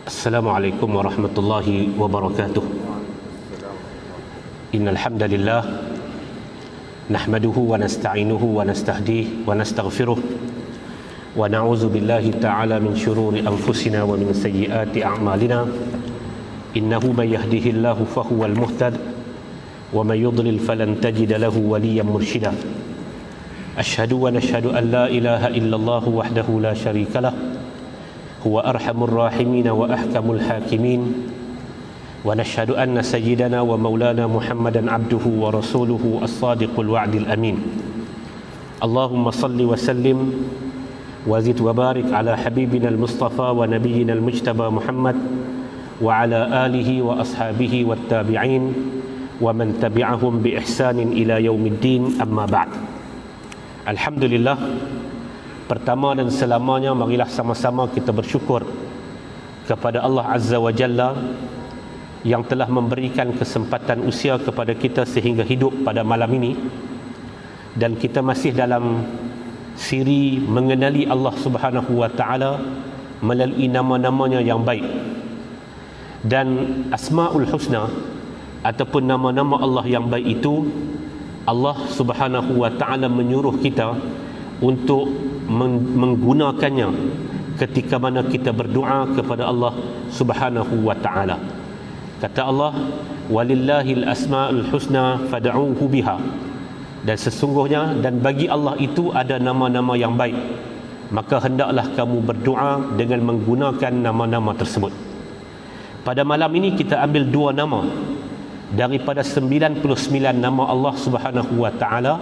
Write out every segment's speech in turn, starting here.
Assalamualaikum warahmatullahi wabarakatuh. Innal hamdalillah nahmaduhu wa nasta'inuhu wa nastahdihi wa nastaghfiruh wa na'udzu billahi ta'ala min syururi anfusina wa min sayyiati a'malina. Innahu may yahdihillahu fahuwal muhtad wa may yudlil falan tajida lahu waliyyan mursyida. Asyhadu wa nashhadu an la ilaha illallah wahdahu la syarika lah huwa arhamur rahimin wa ahkamul hakimin wa nashhadu anna sayyidana wa maulana Muhammadan abduhu wa rasuluhu as-sadiqul wa'dil amin. Allahumma salli wa sallim wa zid wa barik ala habibina al-mustafa wa nabiyyina al-mujtaba Muhammad wa ala alihi wa ashabihi wat tabi'in wa man tabi'ahum bi ihsanin ila yaumiddin, amma ba'd. Alhamdulillah, pertama dan selamanya marilah sama-sama kita bersyukur kepada Allah Azza wa Jalla yang telah memberikan kesempatan usia kepada kita sehingga hidup pada malam ini, dan kita masih dalam siri mengenali Allah Subhanahu wa Ta'ala melalui nama-namanya yang baik. Dan Asmaul Husna ataupun nama-nama Allah yang baik itu, Allah Subhanahu wa Ta'ala menyuruh kita untuk menggunakannya ketika mana kita berdoa kepada Allah Subhanahu wa Ta'ala. Kata Allah, walillahil asmaul husna fad'uuhu biha, dan sesungguhnya dan bagi Allah itu ada nama-nama yang baik, maka hendaklah kamu berdoa dengan menggunakan nama-nama tersebut. Pada malam ini kita ambil dua nama daripada 99 nama Allah Subhanahu wa Ta'ala,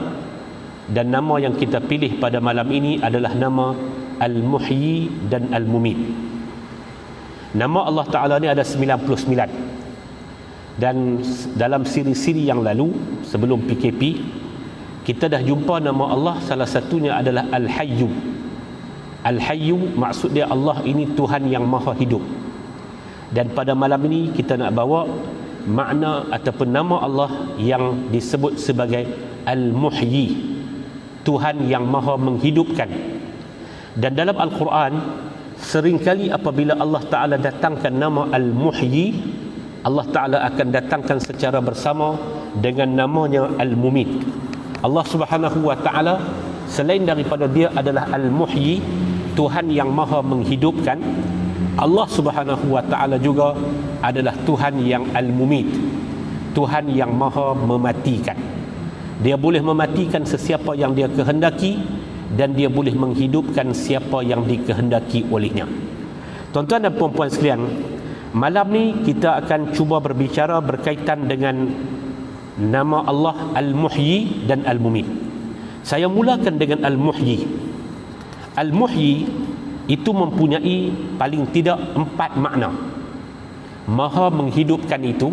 dan nama yang kita pilih pada malam ini adalah nama Al-Muhyi dan Al-Mumit. Nama Allah Ta'ala ni ada 99, dan dalam siri-siri yang lalu sebelum PKP kita dah jumpa nama Allah, salah satunya adalah Al-Hayyu. Al-Hayyu maksud dia Allah ini Tuhan yang maha hidup. Dan pada malam ini kita nak bawa makna ataupun nama Allah yang disebut sebagai Al-Muhyi, Tuhan yang maha menghidupkan. Dan dalam Al-Quran seringkali apabila Allah Ta'ala datangkan nama Al-Muhyi, Allah Ta'ala akan datangkan secara bersama dengan namanya Al-Mumit. Allah Subhanahu wa Ta'ala selain daripada dia adalah Al-Muhyi, Tuhan yang maha menghidupkan, Allah Subhanahu wa Ta'ala juga adalah Tuhan yang Al-Mumit, Tuhan yang maha mematikan. Dia boleh mematikan sesiapa yang dia kehendaki, dan dia boleh menghidupkan siapa yang dikehendaki olehnya. Tuan-tuan dan puan-puan sekalian, malam ni kita akan cuba berbicara berkaitan dengan nama Allah Al-Muhyi dan Al-Mumit. Saya mulakan dengan Al-Muhyi. Al-Muhyi itu mempunyai paling tidak 4 makna. Maha menghidupkan itu,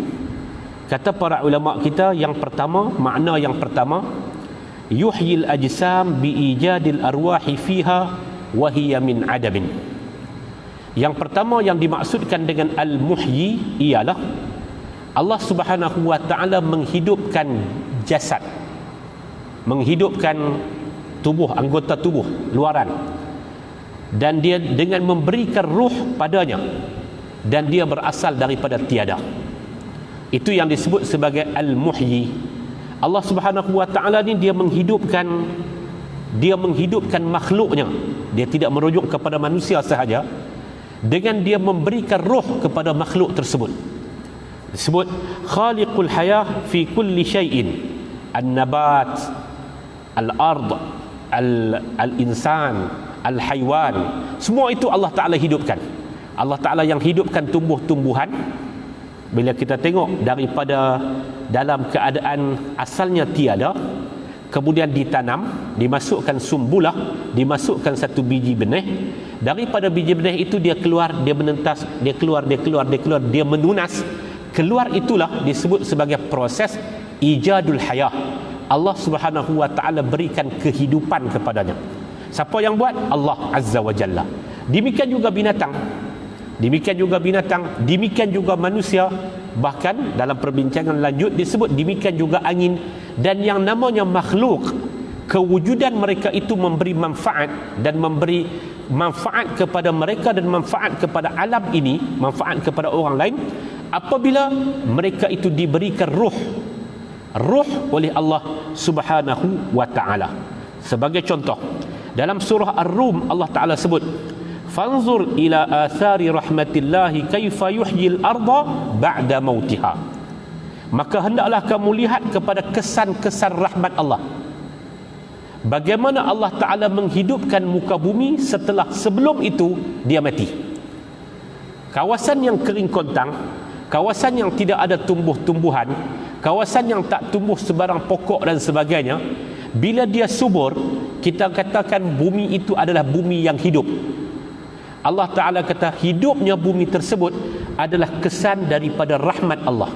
kata para ulama kita, yang pertama, makna yang pertama, yuhyil ajsam bi ijadil arwahi fiha wa hiya min adamin. Yang pertama yang dimaksudkan dengan Al-Muhyi ialah Allah Subhanahu wa Ta'ala menghidupkan jasad, menghidupkan tubuh, anggota tubuh luaran, dan dia dengan memberikan ruh padanya, dan dia berasal daripada tiada. Itu yang disebut sebagai Al-Muhyi. Allah Subhanahu wa Ta'ala ni dia menghidupkan makhluknya. Dia tidak merujuk kepada manusia sahaja, dengan dia memberikan roh kepada makhluk tersebut. Disebut khaliqul hayah fi kulli syai'in, an-nabat, al-ard, al-insan, al-haywan, semua itu Allah Ta'ala hidupkan. Allah Ta'ala yang hidupkan tumbuh-tumbuhan. Bila kita tengok daripada dalam keadaan asalnya tiada, kemudian ditanam, dimasukkan sumbulah, dimasukkan satu biji benih, daripada biji benih itu dia keluar, dia menentas, dia keluar, dia menunas. Keluar itulah disebut sebagai proses ijadul hayah. Allah Subhanahu wa Ta'ala berikan kehidupan kepadanya. Siapa yang buat? Allah Azza wa Jalla. Demikian juga binatang, demikian juga manusia. Bahkan dalam perbincangan lanjut disebut demikian juga angin. Dan yang namanya makhluk, kewujudan mereka itu memberi manfaat dan memberi manfaat kepada mereka dan manfaat kepada alam ini, manfaat kepada orang lain, apabila mereka itu diberikan ruh oleh Allah Subhanahu wa ta'ala. Sebagai contoh, dalam surah Ar-Rum Allah Ta'ala sebut, fanzur ila athari rahmatillahi kaifa yuhyil arda ba'da mautiha. Maka hendaklah kamu lihat kepada kesan-kesan rahmat Allah, bagaimana Allah Ta'ala menghidupkan muka bumi sebelum itu dia mati. Kawasan yang kering kontang, kawasan yang tidak ada tumbuh-tumbuhan, kawasan yang tak tumbuh sebarang pokok dan sebagainya, bila dia subur, kita katakan bumi itu adalah bumi yang hidup. Allah Ta'ala kata hidupnya bumi tersebut adalah kesan daripada rahmat Allah.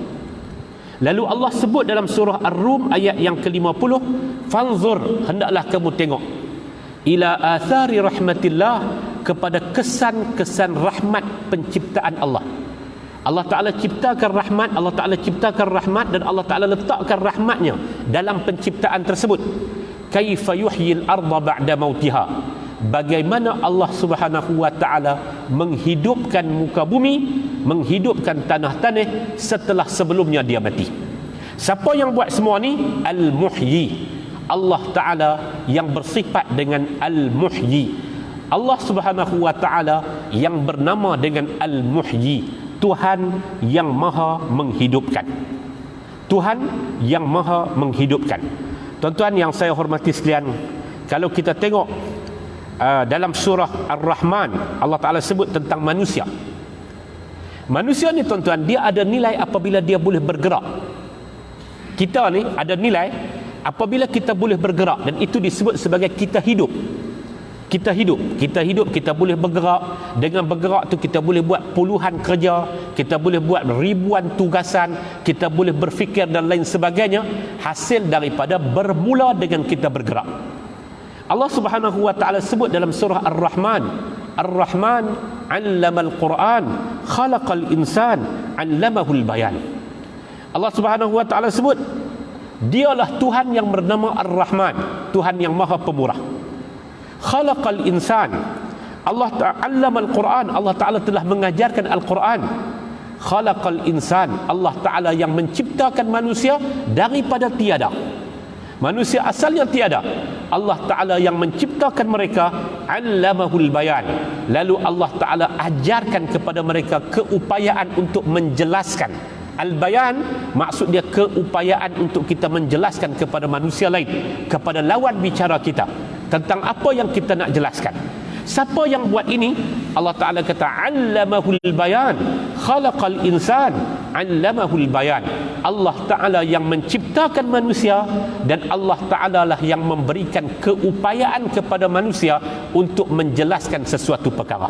Lalu Allah sebut dalam surah Ar-Rum ayat yang ke-50, fanzur, hendaklah kamu tengok, ila athari rahmatillah, kepada kesan-kesan rahmat penciptaan Allah. Allah Ta'ala ciptakan rahmat, Allah Ta'ala ciptakan rahmat, dan Allah Ta'ala letakkan rahmatnya dalam penciptaan tersebut. Kaifa yuhyil arda ba'da mautiha, bagaimana Allah Subhanahu wa ta'ala menghidupkan muka bumi, menghidupkan tanah-tanah setelah sebelumnya dia mati. Siapa yang buat semua ni? Al-Muhyi. Allah Ta'ala yang bersifat dengan Al-Muhyi. Allah Subhanahu wa ta'ala yang bernama dengan Al-Muhyi, Tuhan yang maha menghidupkan. Tuhan yang maha menghidupkan. Tuan-tuan yang saya hormati sekalian, kalau kita tengok dalam surah Ar-Rahman, Allah Ta'ala sebut tentang manusia. Manusia ni tuan-tuan, dia ada nilai apabila dia boleh bergerak. Kita ni ada nilai apabila kita boleh bergerak, dan itu disebut sebagai kita hidup. Kita hidup, kita boleh bergerak. Dengan bergerak tu kita boleh buat puluhan kerja, kita boleh buat ribuan tugasan, kita boleh berfikir dan lain sebagainya, hasil daripada bermula dengan kita bergerak. Allah Subhanahu wa ta'ala sebut dalam surah Ar-Rahman, Ar-Rahman 'allamal Qur'an, khalaqal insan, 'allamahul bayan. Allah Subhanahu wa ta'ala sebut dialah Tuhan yang bernama Ar-Rahman, Tuhan yang maha pemurah. Khalaqal insan, Allah Ta'ala 'allamal Qur'an, Allah Ta'ala telah mengajarkan Al-Quran. Khalaqal insan, Allah Ta'ala yang menciptakan manusia daripada tiada. Manusia asalnya tiada, Allah Ta'ala yang menciptakan mereka. 'Allamahul bayan, lalu Allah Ta'ala ajarkan kepada mereka keupayaan untuk menjelaskan. Al-bayan maksud dia keupayaan untuk kita menjelaskan kepada manusia lain, kepada lawan bicara kita, tentang apa yang kita nak jelaskan. Siapa yang buat ini? Allah Ta'ala kata 'allamahul bayan, khalaqal insan, 'allamahul bayan. Allah Ta'ala yang menciptakan manusia, dan Allah Ta'ala lah yang memberikan keupayaan kepada manusia untuk menjelaskan sesuatu perkara.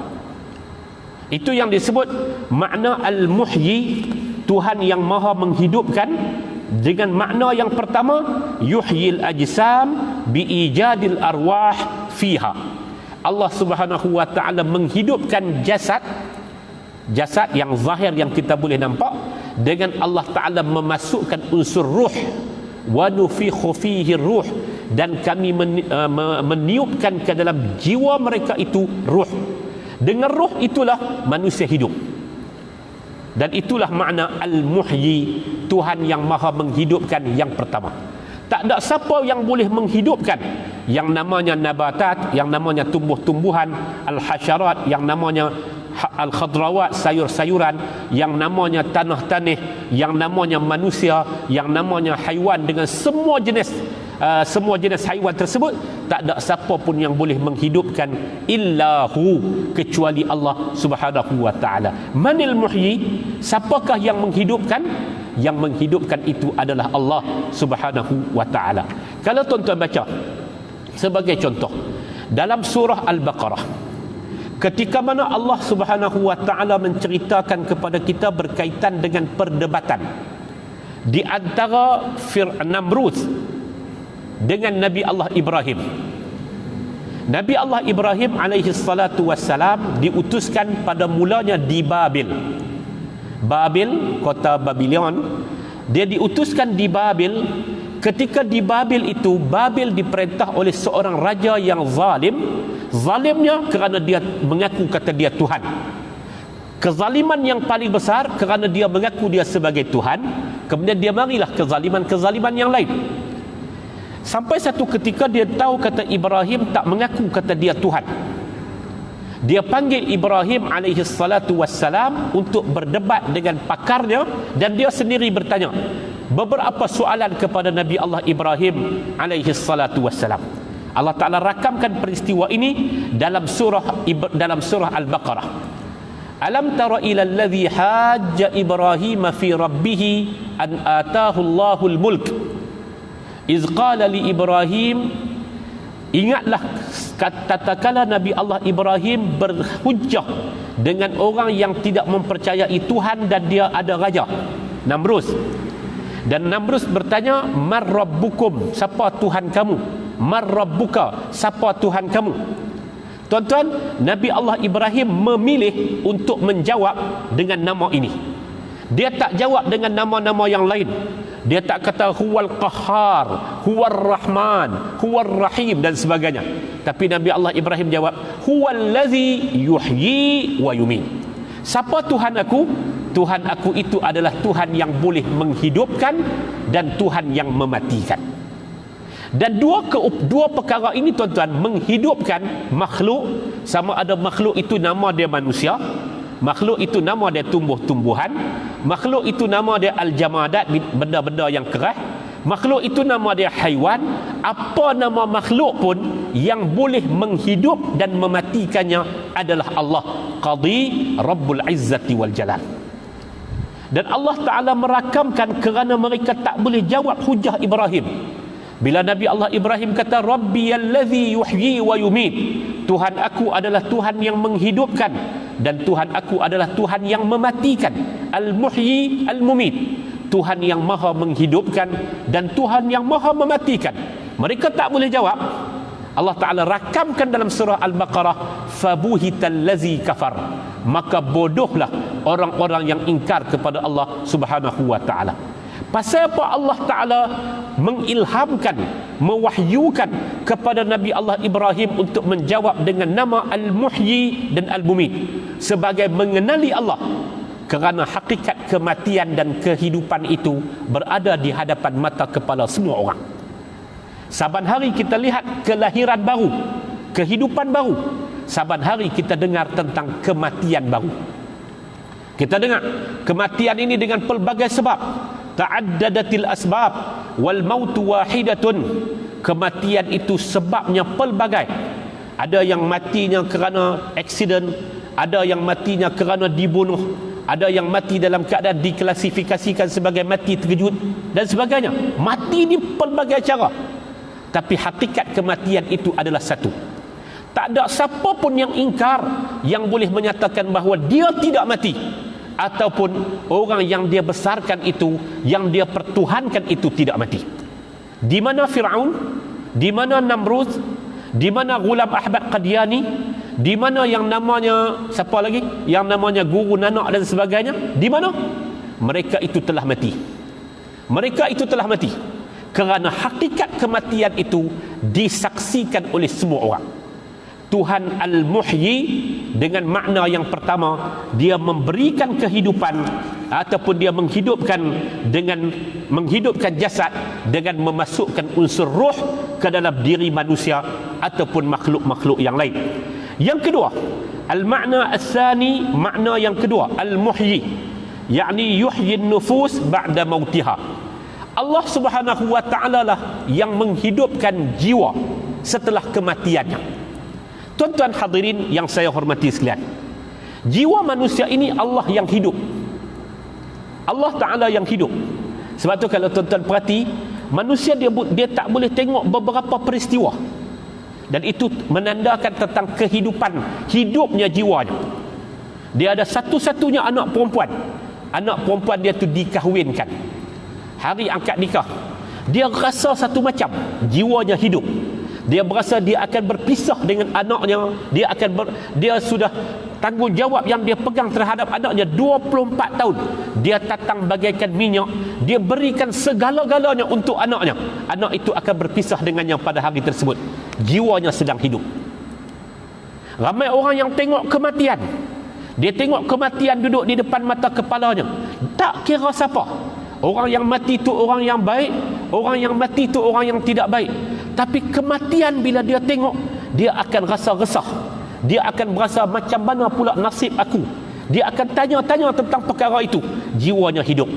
Itu yang disebut makna Al-Muhyi, Tuhan yang maha menghidupkan. Dengan makna yang pertama, yuhyil ajsam biijadil arwah fiha. Allah Subhanahu wa ta'ala menghidupkan jasad yang zahir yang kita boleh nampak, dengan Allah Ta'ala memasukkan unsur ruh, wa nufikhu fihi ruh, dan kami meniupkan ke dalam jiwa mereka itu ruh. Dengan ruh itulah manusia hidup. Dan itulah makna Al-Muhyi, Tuhan yang maha menghidupkan yang pertama. Tak ada siapa yang boleh menghidupkan yang namanya nabatat, yang namanya tumbuh-tumbuhan, al-hasyarat, yang namanya al-khadrawat, sayur-sayuran, yang namanya tanah-tanah, yang namanya manusia, yang namanya haiwan, dengan semua jenis haiwan tersebut. Tak ada siapa pun yang boleh menghidupkan illahu, kecuali Allah Subhanahu wa ta'ala. Manil muhyi, siapakah yang menghidupkan? Yang menghidupkan itu adalah Allah Subhanahu wa ta'ala. Kalau tuan-tuan baca sebagai contoh dalam surah Al-Baqarah, ketika mana Allah Subhanahu wa ta'ala menceritakan kepada kita berkaitan dengan perdebatan di antara Namrud dengan Nabi Allah Ibrahim. Nabi Allah Ibrahim alaihi salatu wassalam diutuskan pada mulanya di Babil, kota Babylon. Dia diutuskan di Babil. Ketika di Babil itu, Babil diperintah oleh seorang raja yang zalim. Zalimnya kerana dia mengaku kata dia Tuhan. Kezaliman yang paling besar kerana dia mengaku dia sebagai Tuhan. Kemudian dia marilah kezaliman-kezaliman yang lain. Sampai satu ketika dia tahu kata Ibrahim tak mengaku kata dia Tuhan. Dia panggil Ibrahim alaihi salatu wassalam untuk berdebat dengan pakarnya, dan dia sendiri bertanya beberapa soalan kepada Nabi Allah Ibrahim alaihi salatu wassalam. Allah Ta'ala rakamkan peristiwa ini dalam surah Al-Baqarah. Alam tara ila alladhi hajja Ibrahim fi rabbih an atahu Allahul mulk iz qala li Ibrahim. Ingatlah tatkala Nabi Allah Ibrahim berhujjah dengan orang yang tidak mempercayai Tuhan dan dia ada raja, Namrus. Dan Namrus bertanya, "Man rabbukum?" Siapa Tuhan kamu? "Man rabbuka?" Siapa Tuhan kamu? Tuan-tuan, Nabi Allah Ibrahim memilih untuk menjawab dengan nama ini. Dia tak jawab dengan nama-nama yang lain. Dia tak kata huwal qahhar, huwal rahman, huwal rahim dan sebagainya. Tapi Nabi Allah Ibrahim jawab, huwal ladzi yuhyi wa yumiit. Siapa Tuhan aku? Tuhan aku itu adalah Tuhan yang boleh menghidupkan dan Tuhan yang mematikan. Dan dua perkara ini tuan-tuan, menghidupkan makhluk, sama ada makhluk itu nama dia manusia, makhluk itu nama dia tumbuh-tumbuhan, makhluk itu nama dia al-jamadat, benda-benda yang keras, makhluk itu nama dia haiwan. Apa nama makhluk pun yang boleh menghidup dan mematikannya adalah Allah, Qadi Rabbul Izzati wal Jalal. Dan Allah Ta'ala merakamkan kerana mereka tak boleh jawab hujah Ibrahim. Bila Nabi Allah Ibrahim kata Rabbiyalladzi yuhyi wa yumiit, Tuhan aku adalah Tuhan yang menghidupkan dan Tuhan aku adalah Tuhan yang mematikan. Al-Muhyi Al-Mumit, Tuhan yang maha menghidupkan dan Tuhan yang maha mematikan. Mereka tak boleh jawab. Allah Ta'ala rakamkan dalam surah Al-Baqarah, fabuhital ladzi kafar, maka bodohlah orang-orang yang ingkar kepada Allah Subhanahu wa Ta'ala. Pasal apa Allah Ta'ala mengilhamkan, mewahyukan kepada Nabi Allah Ibrahim untuk menjawab dengan nama Al-Muhyi dan Al-Mumit, sebagai mengenali Allah. Kerana hakikat kematian dan kehidupan itu berada di hadapan mata kepala semua orang. Saban hari kita lihat kelahiran baru, kehidupan baru. Saban hari kita dengar tentang kematian baru. Kita dengar kematian ini dengan pelbagai sebab. Ta'addadatil asbab wal mautu wahidatun. Kematian itu sebabnya pelbagai. Ada yang matinya kerana aksiden, ada yang matinya kerana dibunuh, ada yang mati dalam keadaan diklasifikasikan sebagai mati terkejut dan sebagainya. Mati ni pelbagai cara. Tapi hakikat kematian itu adalah satu. Tak ada siapa pun yang ingkar yang boleh menyatakan bahawa dia tidak mati, ataupun orang yang dia besarkan itu, yang dia pertuhankan itu tidak mati. Di mana Fir'aun, di mana Namrud, di mana Ghulam Ahmad Qadiani, di mana yang namanya siapa lagi, yang namanya Guru Nanak dan sebagainya, di mana mereka itu telah mati. Mereka itu telah mati kerana hakikat kematian itu disaksikan oleh semua orang. Tuhan Al-Muhyi dengan makna yang pertama, dia memberikan kehidupan ataupun dia menghidupkan dengan menghidupkan jasad dengan memasukkan unsur roh ke dalam diri manusia ataupun makhluk-makhluk yang lain. Yang kedua, al-makna al-thani, makna yang kedua, Al-Muhyi, yakni yuhyi an-nufus ba'da mautiha. Allah Subhanahu wa Ta'ala lah yang menghidupkan jiwa setelah kematiannya. Tuan-tuan hadirin yang saya hormati sekalian, jiwa manusia ini Allah yang hidup. Allah Ta'ala yang hidup. Sebab tu kalau tuan-tuan perhati, manusia dia tak boleh tengok beberapa peristiwa, dan itu menandakan tentang kehidupan, hidupnya jiwanya. Dia ada satu-satunya anak perempuan. Anak perempuan dia tu dikahwinkan. Hari angkat nikah, dia rasa satu macam, jiwanya hidup. Dia berasa dia akan berpisah dengan anaknya. Dia sudah tanggungjawab yang dia pegang terhadap anaknya 24 tahun. Dia tatang bagaikan minyak. Dia berikan segala-galanya untuk anaknya. Anak itu akan berpisah dengannya pada hari tersebut. Jiwanya sedang hidup. Ramai orang yang tengok kematian. Dia tengok kematian duduk di depan mata kepalanya. Tak kira siapa. Orang yang mati itu orang yang baik, orang yang mati itu orang yang tidak baik. Tapi kematian bila dia tengok, dia akan rasa resah. Dia akan berasa macam mana pula nasib aku. Dia akan tanya-tanya tentang perkara itu. Jiwanya hidup.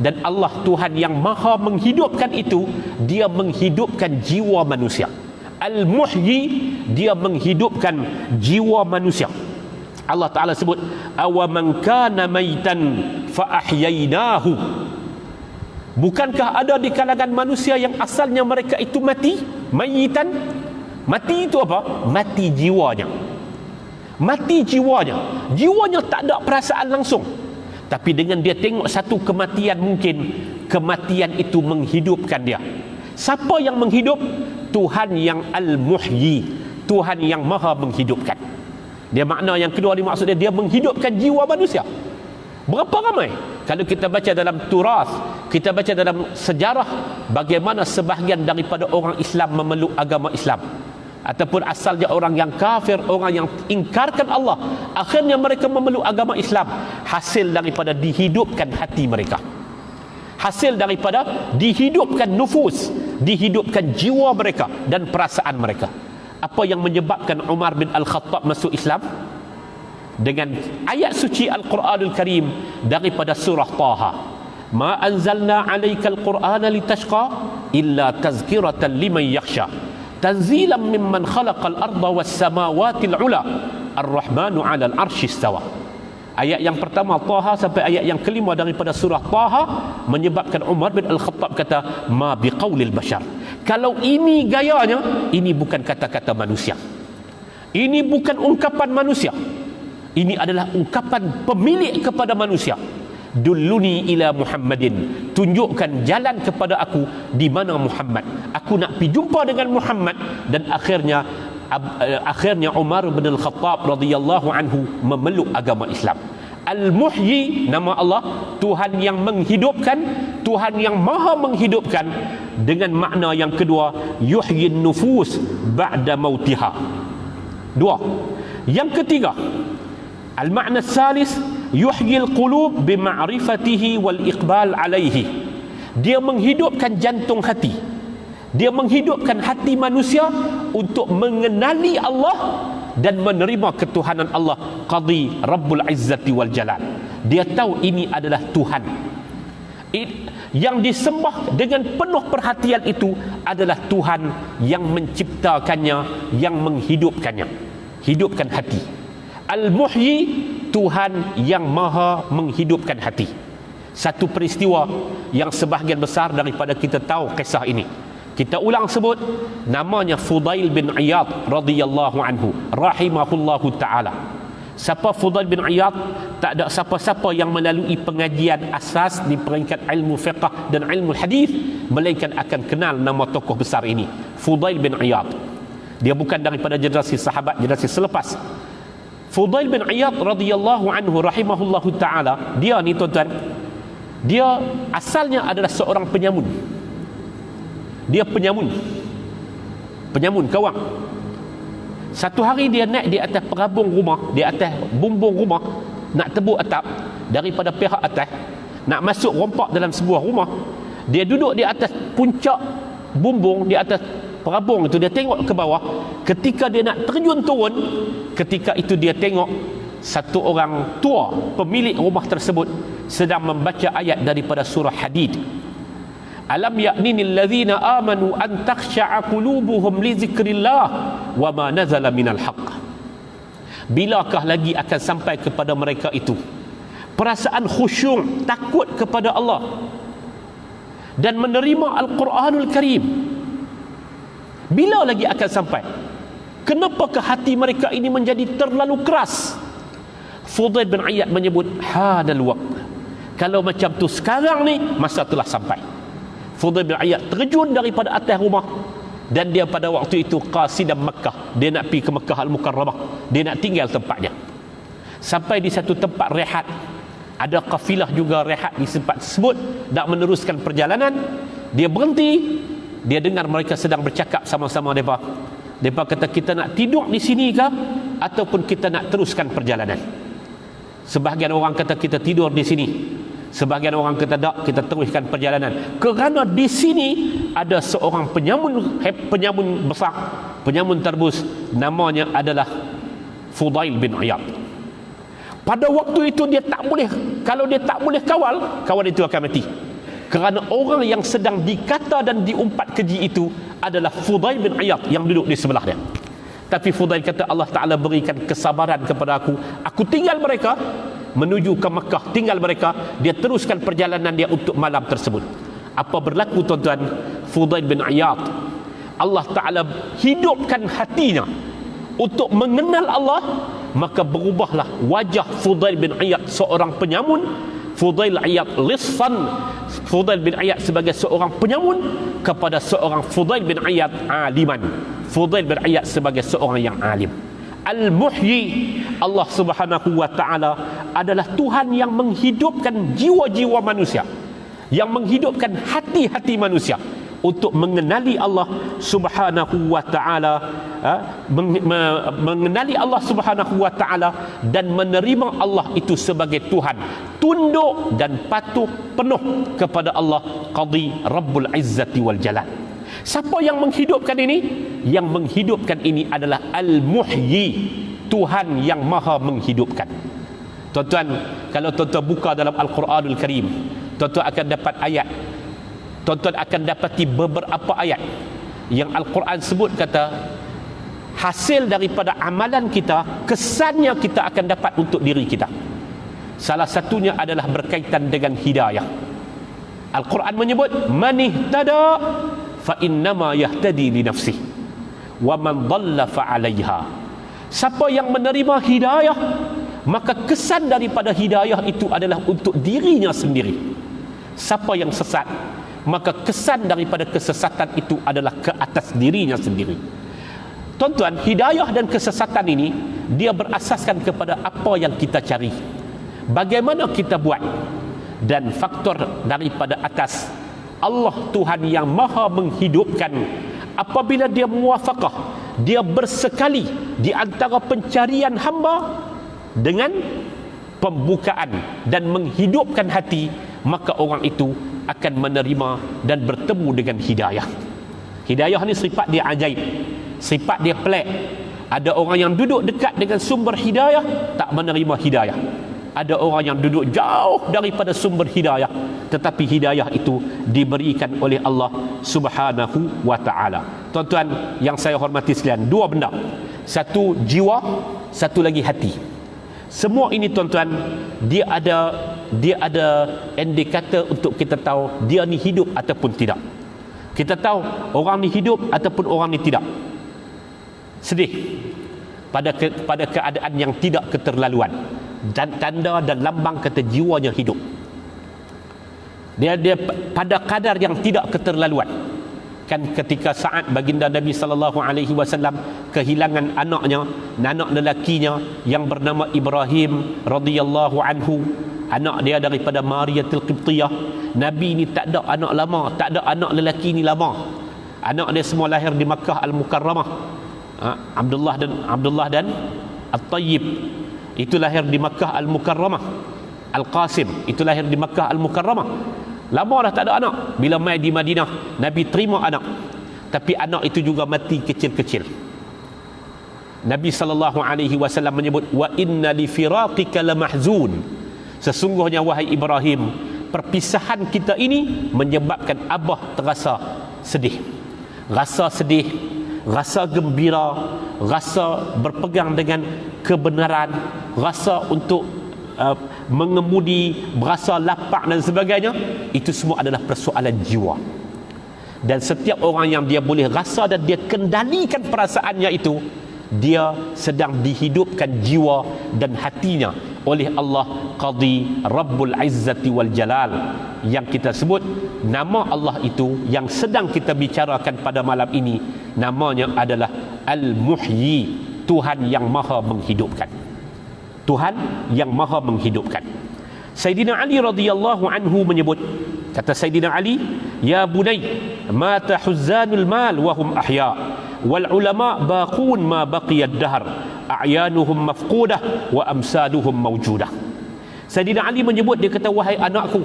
Dan Allah Tuhan yang maha menghidupkan itu, dia menghidupkan jiwa manusia. Al-Muhyi, dia menghidupkan jiwa manusia. Allah Ta'ala sebut, awaman kana maitan fa ahyainahu. Bukankah ada di kalangan manusia yang asalnya mereka itu mati? Maitan. Mati itu apa? Mati jiwanya. Mati jiwanya. Jiwanya tak ada perasaan langsung. Tapi dengan dia tengok satu kematian, mungkin kematian itu menghidupkan dia. Siapa yang menghidup? Tuhan yang Al-Muhyi, Tuhan yang maha menghidupkan. Dia makna yang kedua, maksudnya dia menghidupkan jiwa manusia. Berapa ramai kalau kita baca dalam turas, kita baca dalam sejarah, bagaimana sebahagian daripada orang Islam memeluk agama Islam, ataupun asalnya orang yang kafir, orang yang ingkarkan Allah, akhirnya mereka memeluk agama Islam. Hasil daripada dihidupkan hati mereka, hasil daripada dihidupkan nufus, dihidupkan jiwa mereka dan perasaan mereka. Apa yang menyebabkan Umar bin Al-Khattab masuk Islam? Dengan ayat suci Al-Quranul Karim daripada surah Taha. Ma anzalna alaikal Qur'ana litashqa illa tazkiratan liman yakhsha tanzilan mimman khalaqal arda was samawati al-ula ar-rahmanu 'alal 'arsy istawa. Ayat yang pertama Taha sampai ayat yang kelima daripada surah Taha menyebabkan Umar bin Al-Khattab kata ma biqaulil bashar. Kalau ini gayanya, ini bukan kata-kata manusia. Ini bukan ungkapan manusia. Ini adalah ungkapan pemilik kepada manusia. Dulluni ila Muhammadin. Tunjukkan jalan kepada aku di mana Muhammad. Aku nak pergi jumpa dengan Muhammad. Dan akhirnya Umar bin Al-Khattab radhiyallahu anhu memeluk agama Islam. Al-Muhyi, nama Allah, Tuhan yang menghidupkan, Tuhan yang maha menghidupkan. Dengan makna yang kedua, yuhyin nufus ba'da mautiha. Dua. Yang ketiga, al-makna salis, yuhyil qulub bima'rifatihi wal iqbal alaihi. Dia menghidupkan jantung hati. Dia menghidupkan hati manusia untuk mengenali Allah dan menerima ketuhanan Allah, Qadi Rabbul Izzati wal Jalal. Dia tahu ini adalah Tuhan. Yang disembah dengan penuh perhatian itu adalah Tuhan yang menciptakannya, yang menghidupkannya. Hidupkan hati. Al-Muhyi, Tuhan yang maha menghidupkan hati. Satu peristiwa yang sebahagian besar daripada kita tahu kisah ini. Kita ulang sebut, namanya Fudail bin Iyad radhiyallahu anhu, rahimahullahu ta'ala. Siapa Fudail bin Iyad? Tak ada siapa-siapa yang melalui pengajian asas di peringkat ilmu fiqh dan ilmu hadis melainkan akan kenal nama tokoh besar ini, Fudail bin Iyad. Dia bukan daripada generasi sahabat, generasi selepas. Fudail bin Iyad radhiyallahu anhu rahimahullahu ta'ala, dia ni tuan-tuan, dia asalnya adalah seorang penyamun. Dia penyamun, kawang. Satu hari dia naik di atas perabung rumah, di atas bumbung rumah, nak tebuk atap daripada pihak atas, nak masuk rompak dalam sebuah rumah. Dia duduk di atas puncak bumbung, di atas perabung itu, dia tengok ke bawah. Ketika dia nak terjun turun, ketika itu dia tengok satu orang tua, pemilik rumah tersebut, sedang membaca ayat daripada surah Hadid. Alam ya'ninil ladzina amanu an takhsha'a qulubuhum li dzikrillah wa ma nazala minal haqq. Bilakah lagi akan sampai kepada mereka itu perasaan khusyuk, takut kepada Allah dan menerima Al-Quranul Karim? Bila lagi akan sampai? Kenapakah hati mereka ini menjadi terlalu keras? Fudail bin Iyad menyebut, hadal waqt. Kalau macam tu sekarang ni, masa telah sampai. Fudail bin Iyad terjun daripada atas rumah, dan dia pada waktu itu qasidan Makkah. Dia nak pergi ke Makkah Al-Mukarramah. Dia nak tinggal tempatnya. Sampai di satu tempat rehat, ada kafilah juga rehat di tempat tersebut, nak meneruskan perjalanan. Dia berhenti, dia dengar mereka sedang bercakap sama-sama. Mereka kata, kita nak tidur di sini ke ataupun kita nak teruskan perjalanan. Sebahagian orang kata kita tidur di sini, sebahagian orang kata tak, kita teruskan perjalanan. Kerana di sini ada seorang penyamun besar, penyamun terbus, namanya adalah Fudail bin Iyad. Pada waktu itu dia tak boleh, kalau dia tak boleh kawal, kawan itu akan mati. Kerana orang yang sedang dikata dan diumpat keji itu adalah Fudail bin Iyad yang duduk di sebelah dia. Tapi Fudail kata, Allah Ta'ala berikan kesabaran kepada aku. Aku tinggal mereka menuju ke Makkah, tinggal mereka. Dia teruskan perjalanan dia untuk malam tersebut. Apa berlaku tuan-tuan? Fudail bin Iyad, Allah Ta'ala hidupkan hatinya untuk mengenal Allah. Maka berubahlah wajah Fudail bin Iyad, seorang penyamun. Fudail Iyad lissan, Fudail bin Iyad sebagai seorang penyamun, kepada seorang Fudail bin Iyad aliman, Fudail bin Iyad sebagai seorang yang alim. Al-Muhyi, Allah Subhanahu wa ta'ala adalah Tuhan yang menghidupkan jiwa-jiwa manusia, yang menghidupkan hati-hati manusia untuk mengenali Allah Subhanahu wa ta'ala, mengenali Allah Subhanahu wa ta'ala dan menerima Allah itu sebagai Tuhan, tunduk dan patuh penuh kepada Allah Qadi Rabbul Izzati wal Jalal. Siapa yang menghidupkan ini? Yang menghidupkan ini adalah Al-Muhyi, Tuhan yang maha menghidupkan. Tuan-tuan, kalau tuan-tuan buka dalam Al-Quranul Karim, tuan-tuan akan dapat ayat, tuan-tuan akan dapati beberapa ayat yang Al-Quran sebut kata hasil daripada amalan kita, kesannya kita akan dapat untuk diri kita. Salah satunya adalah berkaitan dengan hidayah. Al-Quran menyebut man ihtada fa innama yahtadi li nafsihi wa man dhalla fa 'alaiha. Siapa yang menerima hidayah, maka kesan daripada hidayah itu adalah untuk dirinya sendiri. Siapa yang sesat, maka kesan daripada kesesatan itu adalah ke atas dirinya sendiri. Tuan-tuan, hidayah dan kesesatan ini dia berasaskan kepada apa yang kita cari, bagaimana kita buat, dan faktor daripada atas. Allah Tuhan yang maha menghidupkan, apabila dia muwafaqah, dia bersekali di antara pencarian hamba dengan pembukaan dan menghidupkan hati, maka orang itu akan menerima dan bertemu dengan hidayah. Hidayah ni sifat dia ajaib, sifat dia pelik. Ada orang yang duduk dekat dengan sumber hidayah tak menerima hidayah. Ada orang yang duduk jauh daripada sumber hidayah, tetapi hidayah itu diberikan oleh Allah Subhanahu wa ta'ala. Tuan-tuan yang saya hormati sekalian, dua benda. Satu jiwa, satu lagi hati. Semua ini tuan-tuan, dia ada indikator untuk kita tahu dia ni hidup ataupun tidak. Kita tahu orang ni hidup ataupun orang ni tidak. Sedih pada keadaan yang tidak keterlaluan, dan tanda dan lambang kata jiwanya hidup. Dia pada kadar yang tidak keterlaluan. Kan ketika saat baginda Nabi sallallahu alaihi wasallam kehilangan anaknya, anak lelakinya yang bernama Ibrahim radhiyallahu anhu, anak dia daripada Mariyatul Qibtiyah. Nabi ni tak ada anak lama, tak ada anak lelaki ni lama. Anak dia semua lahir di Makkah Al-Mukarramah. Abdullah dan At-Tayyib itu lahir di Makkah Al-Mukarramah. Al-Qasim itu lahir di Makkah Al-Mukarramah. Lama dah tak ada anak. Bila mai di Madinah, Nabi terima anak, tapi anak itu juga mati kecil-kecil. Nabi sallallahu alaihi wasallam menyebut, wa inna li firaqika lamahzun. Sesungguhnya wahai Ibrahim, perpisahan kita ini menyebabkan Abah terasa sedih. Rasa sedih, rasa gembira, rasa berpegang dengan kebenaran, rasa untuk mengemudi, berasa lapar dan sebagainya. Itu semua adalah persoalan jiwa. Dan setiap orang yang dia boleh rasa dan dia kendalikan perasaannya itu, dia sedang dihidupkan jiwa dan hatinya oleh Allah Qadi Rabbul Izzati wal Jalal, yang kita sebut nama Allah itu yang sedang kita bicarakan pada malam ini, namanya adalah Al-Muhyi, Tuhan yang maha menghidupkan. Tuhan yang maha menghidupkan. Sayyidina Ali radhiyallahu anhu menyebut, kata Sayyidina Ali, ya bunay, mata huzzanul mal wa hum ahya, wal ulama baqun ma baqiya ad-dahr, a'yanuhum mafqudah wa amsaluhum mawjudah. Sayyidina Ali menyebut, dia kata, wahai anakku,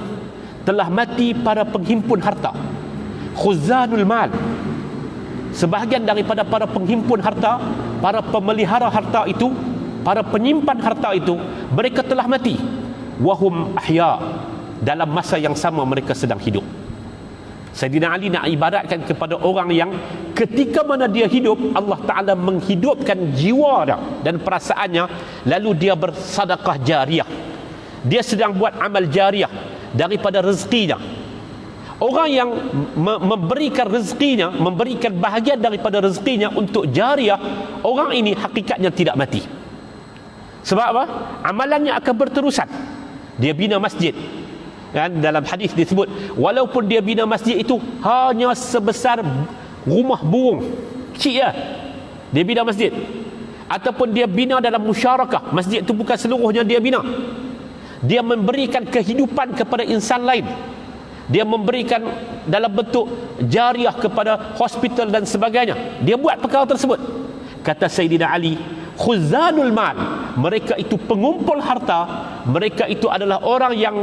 telah mati para penghimpun harta, khuzanul mal, sebahagian daripada para penghimpun harta, para pemelihara harta itu, para penyimpan harta itu, mereka telah mati. Wahum ahya, dalam masa yang sama mereka sedang hidup. Sayyidina Ali nak ibaratkan kepada orang yang ketika mana dia hidup, Allah Ta'ala menghidupkan jiwa dia dan perasaannya, lalu dia bersedekah jariah, dia sedang buat amal jariah daripada rezekinya. Orang yang memberikan rezekinya, memberikan bahagian daripada rezekinya untuk jariah, orang ini hakikatnya tidak mati. Sebab apa? Amalannya akan berterusan. Dia bina masjid, kan, dalam hadis disebut, walaupun dia bina masjid itu hanya sebesar rumah burung kecil, dia bina masjid, ataupun dia bina dalam musyarakah, masjid itu bukan seluruhnya dia bina, dia memberikan kehidupan kepada insan lain, dia memberikan dalam bentuk jariah kepada hospital dan sebagainya, dia buat perkara tersebut. Kata Sayyidina Ali, khuzanul mal, mereka itu pengumpul harta, mereka itu adalah orang yang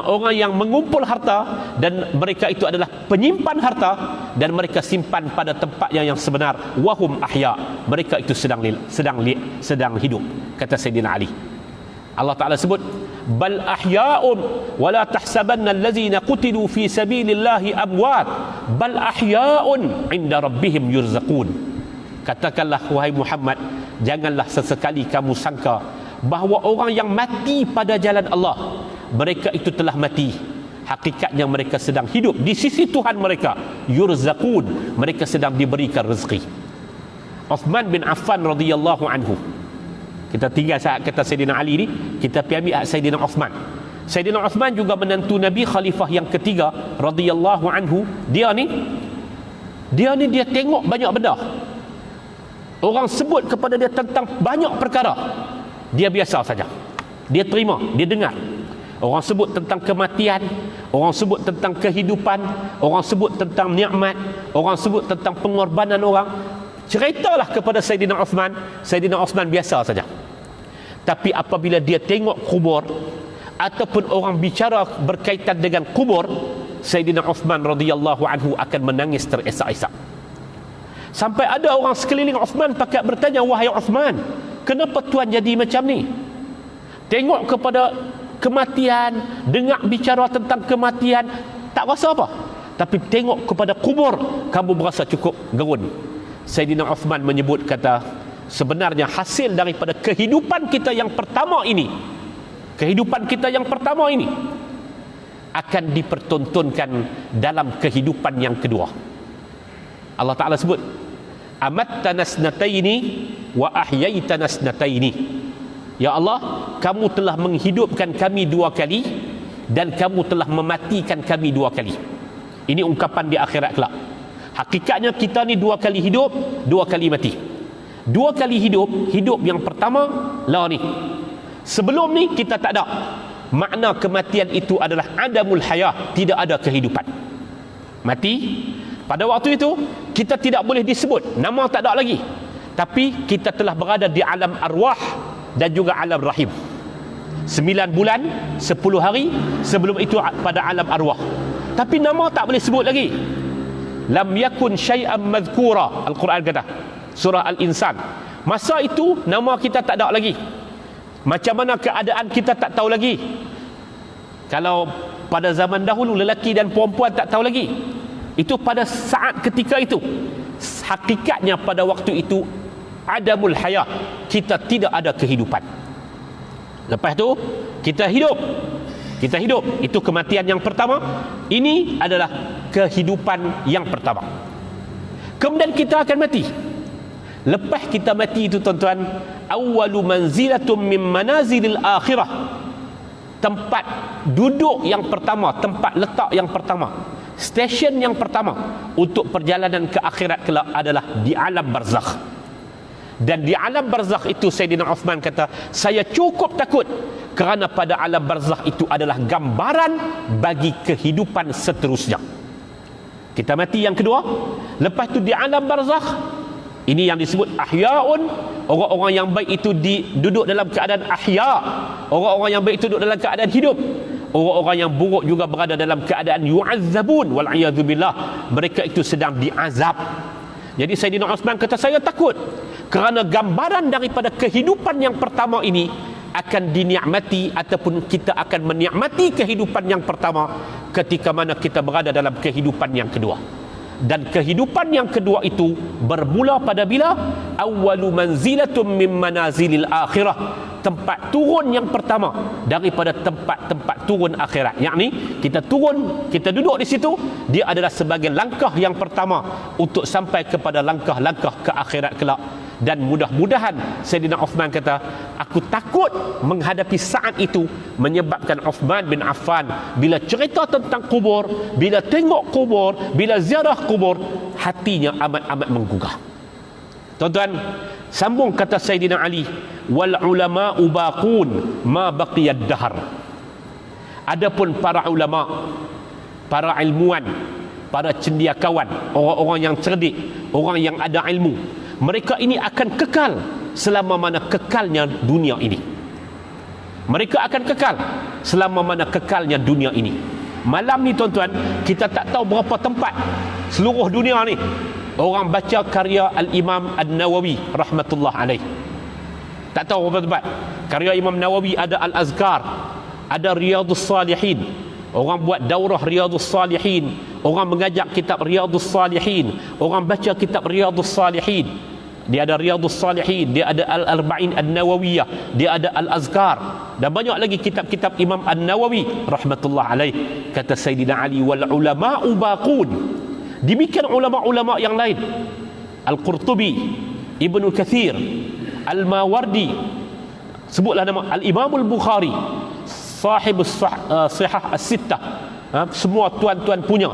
orang yang mengumpul harta, dan mereka itu adalah penyimpan harta, dan mereka simpan pada tempatnya yang sebenar. Wahum ahya, mereka itu sedang hidup. Kata Sayyidina Ali, Allah Ta'ala sebut, bal ahya'un wala tahsabanna allazina qutilu fi sabilillahi amwat bal ahya'un 'inda rabbihim yurzaqun. Katakanlah wahai Muhammad, janganlah sesekali kamu sangka bahawa orang yang mati pada jalan Allah, mereka itu telah mati. Hakikatnya mereka sedang hidup di sisi Tuhan mereka. Yurzaqun, mereka sedang diberikan rezeki. Uthman bin Affan radhiyallahu anhu. Kita tinggal saat kata Sayyidina Ali ni, kita pergi ambil Sayyidina Uthman. Sayyidina Uthman juga menantu Nabi, khalifah yang ketiga radhiyallahu anhu. Dia tengok banyak benda. Orang sebut kepada dia tentang banyak perkara, dia biasa saja, dia terima, dia dengar. Orang sebut tentang kematian, orang sebut tentang kehidupan, orang sebut tentang nikmat, orang sebut tentang pengorbanan orang. Ceritalah kepada Sayyidina Uthman, Sayyidina Uthman biasa saja. Tapi apabila dia tengok kubur ataupun orang bicara berkaitan dengan kubur, Sayyidina Uthman radhiyallahu anhu akan menangis teresak-esak. Sampai ada orang sekeliling Uthman pakat bertanya, wahai Uthman, kenapa tuan jadi macam ni? Tengok kepada kematian, dengar bicara tentang kematian, tak rasa apa. Tapi tengok kepada kubur, kamu berasa cukup gerun. Sayyidina Uthman menyebut, kata, sebenarnya hasil daripada kehidupan kita yang pertama ini, kehidupan kita yang pertama ini akan dipertontonkan dalam kehidupan yang kedua. Allah Ta'ala sebut, amattana snataini wa ahyaitana snataini. Ya Allah, kamu telah menghidupkan kami 2 kali dan kamu telah mematikan kami 2 kali. Ini ungkapan di akhirat kelak. Hakikatnya kita ni 2 kali hidup, 2 kali mati. 2 kali hidup yang pertama lah ni. Sebelum ni kita tak ada. Makna kematian itu adalah adamul hayah, tidak ada kehidupan. Mati. Pada waktu itu kita tidak boleh disebut, nama tak ada lagi, tapi kita telah berada di alam arwah dan juga alam rahim. 9 bulan 10 hari sebelum itu pada alam arwah, tapi nama tak boleh sebut lagi. Lam yakun syai'an madhkura, Al-Quran kata, surah Al-Insan. Masa itu nama kita tak ada lagi, macam mana keadaan kita tak tahu lagi. Kalau pada zaman dahulu lelaki dan perempuan tak tahu lagi, itu pada saat ketika itu. Hakikatnya pada waktu itu adamul hayah, kita tidak ada kehidupan. Lepas tu kita hidup, itu kematian yang pertama. Ini adalah kehidupan yang pertama. Kemudian kita akan mati. Lepas kita mati itu, tuan-tuan, awwalu manzilatum min manazilil akhirah, tempat duduk yang pertama, tempat letak yang pertama, stesen yang pertama untuk perjalanan ke akhirat kelak adalah di alam barzakh. Dan di alam barzakh itu Sayyidina Uthman kata, saya cukup takut kerana pada alam barzakh itu adalah gambaran bagi kehidupan seterusnya. Kita mati yang kedua, lepas tu di alam barzakh Ini yang disebut ahyaun. Orang-orang yang baik itu duduk dalam keadaan ahya. Orang-orang yang baik itu duduk dalam keadaan hidup. Orang-orang yang buruk juga berada dalam keadaan yu'azzabun wal'iyadzubillah. Mereka itu sedang diazab. Jadi Sayyidina Uthman kata, saya takut kerana gambaran daripada kehidupan yang pertama ini akan dinikmati, ataupun kita akan menikmati kehidupan yang pertama ketika mana kita berada dalam kehidupan yang kedua. Dan kehidupan yang kedua itu bermula pada bila? Awwalu manzilatum min manazilil akhirah. Tempat turun yang pertama daripada tempat-tempat turun akhirat. Yakni kita turun, kita duduk di situ, dia adalah sebagai langkah yang pertama untuk sampai kepada langkah-langkah ke akhirat kelak. Dan mudah-mudahan Sayyidina Uthman kata, aku takut menghadapi saat itu, menyebabkan Uthman bin Affan bila cerita tentang kubur, bila tengok kubur, bila ziarah kubur, hatinya amat-amat menggugah. Tuan-tuan, sambung kata Sayyidina Ali, wal ulama'u baqun ma baqiyad dahar. Adapun para ulama, para ilmuwan, para cendekiawan, orang-orang yang cerdik, orang yang ada ilmu, mereka ini akan kekal selama mana kekalnya dunia ini. Mereka akan kekal selama mana kekalnya dunia ini. Malam ni tuan-tuan, kita tak tahu berapa tempat seluruh dunia ni orang baca karya Al-Imam An-Nawawi rahmatullah alaih. Tak tahu berapa tempat. Karya Imam Nawawi ada Al-Azkar, ada Riyadhus Salihin. Orang buat daurah Riyadhus Salihin, orang mengajak kitab Riyadhus Salihin, orang baca kitab Riyadhus Salihin. Dia ada Riyadhus Salihin, dia ada Al-Arba'in An-Nawawiyah, dia ada Al-Azkar, dan banyak lagi kitab-kitab Imam An-Nawawi rahmatullah alaih. Kata Sayyidina Ali, wal ulama'u baqun. Demikian ulama-ulama yang lain, Al-Qurtubi, Ibnu Kathir, Al-Mawardi, sebutlah nama Al-Imam Al-Bukhari, sahibus sihah as-sittah, semua tuan-tuan punya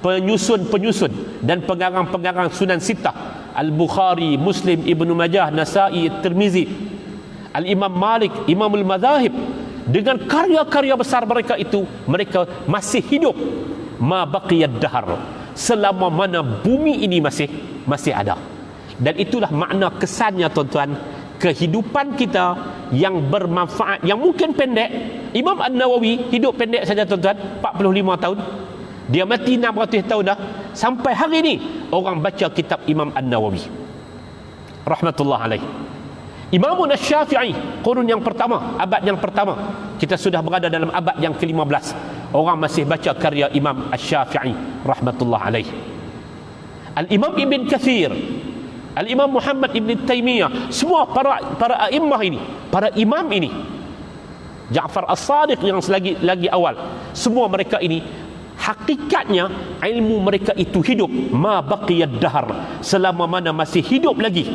penyusun-penyusun dan pengarang-pengarang Sunan Sittah, Al-Bukhari, Muslim, Ibnu Majah, Nasa'i, Tirmizi, Al-Imam Malik, Imamul Madhahib, dengan karya-karya besar mereka itu, mereka masih hidup ma baqiyad dahar, selama mana bumi ini masih ada. Dan itulah makna kesannya tuan-tuan, kehidupan kita yang bermanfaat, yang mungkin pendek. Imam An-Nawawi hidup pendek saja tuan-tuan, 45 tahun. Dia mati 600 tahun dah. Sampai hari ini orang baca kitab Imam An-Nawawi rahmatullah alaih. Imam Asy-Syafi'i, qurun yang pertama, abad yang pertama. Kita sudah berada dalam abad yang ke-15. Orang masih baca karya Imam Asy-Syafi'i rahmatullah alaih. Al-Imam Ibn Kathir, Al-Imam Muhammad Ibn Taymiyah, semua para a'immah ini, para imam ini, Ja'far As-Sadiq yang lagi awal, semua mereka ini hakikatnya ilmu mereka itu hidup ma baqiyad dahar, selama mana masih hidup lagi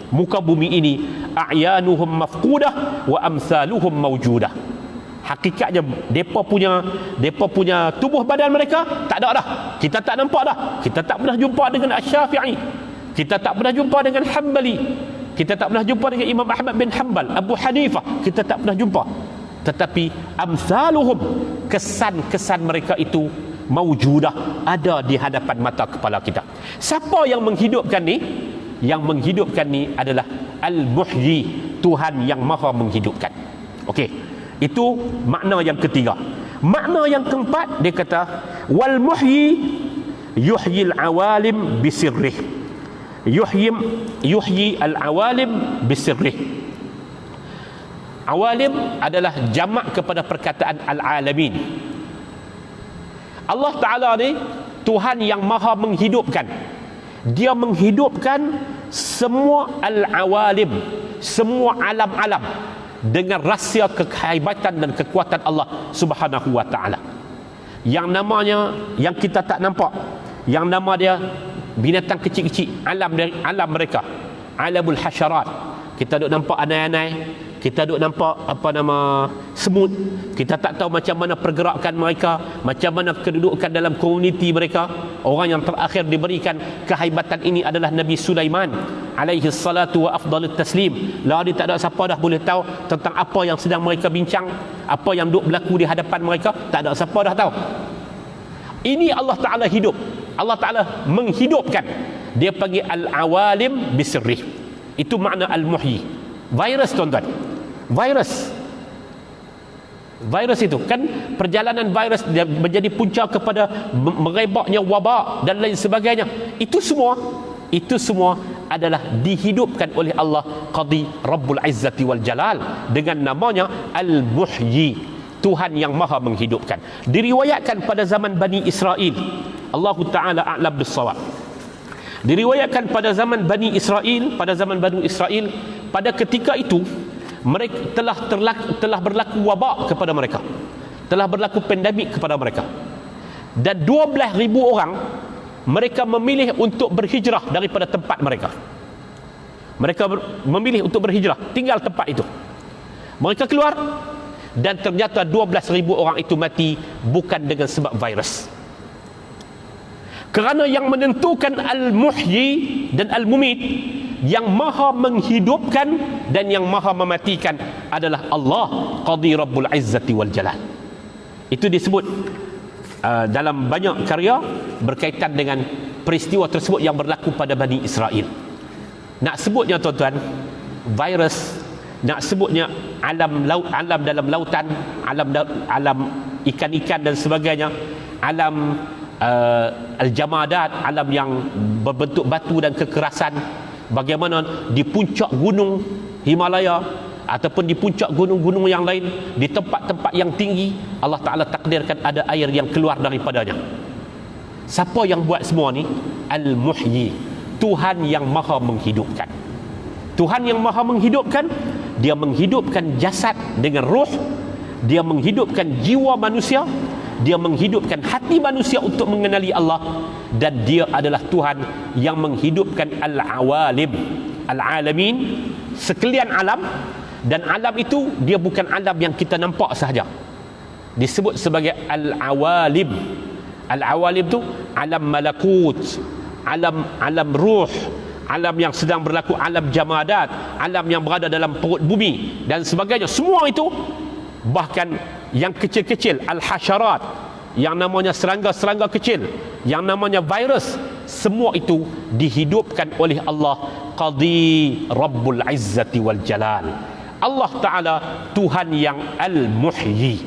muka bumi ini. A'yanuhum mafqudah wa amsaluhum mawjudah. Hakikatnya depa punya tubuh badan mereka tak ada dah, kita tak nampak dah. Kita tak pernah jumpa dengan Asy-Syafi'i, kita tak pernah jumpa dengan Hanbali, kita tak pernah jumpa dengan Imam Ahmad bin Hanbal, Abu Hanifah, kita tak pernah jumpa. Tetapi amsaluhum, kesan-kesan mereka itu mawjudah, ada di hadapan mata kepala kita. Siapa yang menghidupkan ni? Yang menghidupkan ni adalah Al-Muhyi, Tuhan yang maha menghidupkan. Okey, itu makna yang ketiga. Makna yang keempat, dia kata wal muhyi yuhyil awalim bisirrih. Yuhyi al-awalim bisirrih. Awalim adalah jamak kepada perkataan al-alamin. Allah Ta'ala ni Tuhan yang maha menghidupkan. Dia menghidupkan semua al-awalim, semua alam-alam, dengan rahsia kehebatan dan kekuatan Allah Subhanahu wa Ta'ala. Yang namanya, yang kita tak nampak, yang nama dia binatang kecil-kecil, alam mereka, alamul hasyarat. Kita duk nampak anai-anai, kita duk nampak semut, kita tak tahu macam mana pergerakan mereka, macam mana kedudukan dalam komuniti mereka. Orang yang terakhir diberikan kehebatan ini adalah Nabi Sulaiman alaihi salatu wa afdalut taslim. Lari tak ada siapa dah boleh tahu tentang apa yang sedang mereka bincang, apa yang duk berlaku di hadapan mereka, tak ada siapa dah tahu. Ini Allah Ta'ala hidup, Allah Ta'ala menghidupkan. Dia panggil al-awalim bisirrih. Itu makna al-muhyi. Virus, tuan-tuan. Virus itu kan, perjalanan virus dia menjadi punca kepada merebaknya wabak dan lain sebagainya. Itu semua adalah dihidupkan oleh Allah Qadi Rabbul Izzati wal Jalal dengan namanya Al-Muhyi, Tuhan yang maha menghidupkan. Diriwayatkan pada zaman Bani Israel, Allah Ta'ala a'lam bis-shawab, diriwayatkan pada zaman Bani Israel, pada ketika itu mereka telah berlaku wabak kepada mereka, telah berlaku pandemik kepada mereka, dan 12,000 orang mereka memilih untuk berhijrah daripada tempat mereka. Mereka memilih untuk berhijrah, tinggal tempat itu. Mereka keluar, dan ternyata 12,000 orang itu mati bukan dengan sebab virus. Kerana yang menentukan Al-Muhyi dan Al-Mumit, yang maha menghidupkan dan yang maha mematikan adalah Allah Qadi Rabbul Izzati wal Jalal. Itu disebut dalam banyak karya berkaitan dengan peristiwa tersebut yang berlaku pada Bani Israel. Nak sebutnya, tuan-tuan, virus, nak sebutnya alam laut, alam dalam lautan, alam ikan-ikan dan sebagainya, alam al-jamadat, alam yang berbentuk batu dan kekerasan, bagaimana di puncak gunung Himalaya ataupun di puncak gunung-gunung yang lain, di tempat-tempat yang tinggi, Allah Ta'ala takdirkan ada air yang keluar daripadanya. Siapa yang buat semua ni? Al-Muhyi, Tuhan yang maha menghidupkan. Tuhan yang maha menghidupkan, dia menghidupkan jasad dengan roh, dia menghidupkan jiwa manusia, dia menghidupkan hati manusia untuk mengenali Allah, dan dia adalah Tuhan yang menghidupkan al-awalim, al-alamin, sekalian alam. Dan alam itu dia bukan alam yang kita nampak sahaja, disebut sebagai al-awalim. Al-awalim tu alam malakut, alam ruh, alam yang sedang berlaku, alam jamadat, alam yang berada dalam perut bumi dan sebagainya. Semua itu, bahkan yang kecil-kecil, al-hasyarat, yang namanya serangga-serangga kecil, yang namanya virus, semua itu dihidupkan oleh Allah Qadi Rabbul Izzati wal Jalal. Allah Ta'ala Tuhan yang Al-Muhyi.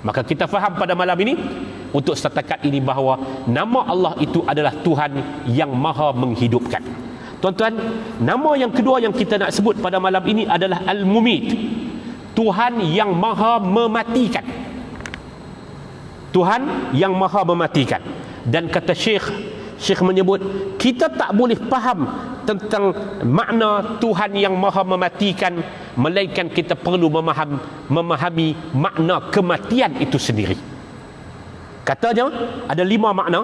Maka kita faham pada malam ini, untuk setakat ini, bahawa nama Allah itu adalah Tuhan yang maha menghidupkan. Tuan-tuan, nama yang kedua yang kita nak sebut pada malam ini adalah Al-Mumit, Tuhan yang maha mematikan. Tuhan yang maha mematikan. Dan kata Syekh menyebut, kita tak boleh faham tentang makna Tuhan yang maha mematikan, melainkan kita perlu memahami makna kematian itu sendiri. Katanya ada 5 makna.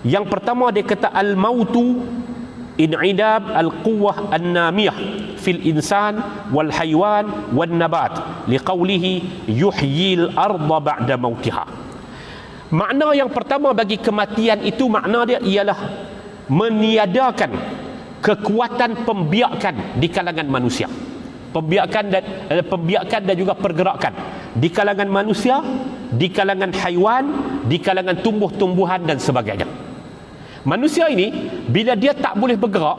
Yang pertama, dia kata al-mautu in'idab al-quwwah an-namiyah fil insan wal haywan wan nabat liqaulihi yuhyil arda ba'da mautiha. Makna yang pertama bagi kematian itu, makna dia ialah meniadakan kekuatan pembiakan di kalangan manusia. Pembiakan dan juga pergerakan di kalangan manusia, di kalangan haiwan, di kalangan tumbuh-tumbuhan dan sebagainya. Manusia ini bila dia tak boleh bergerak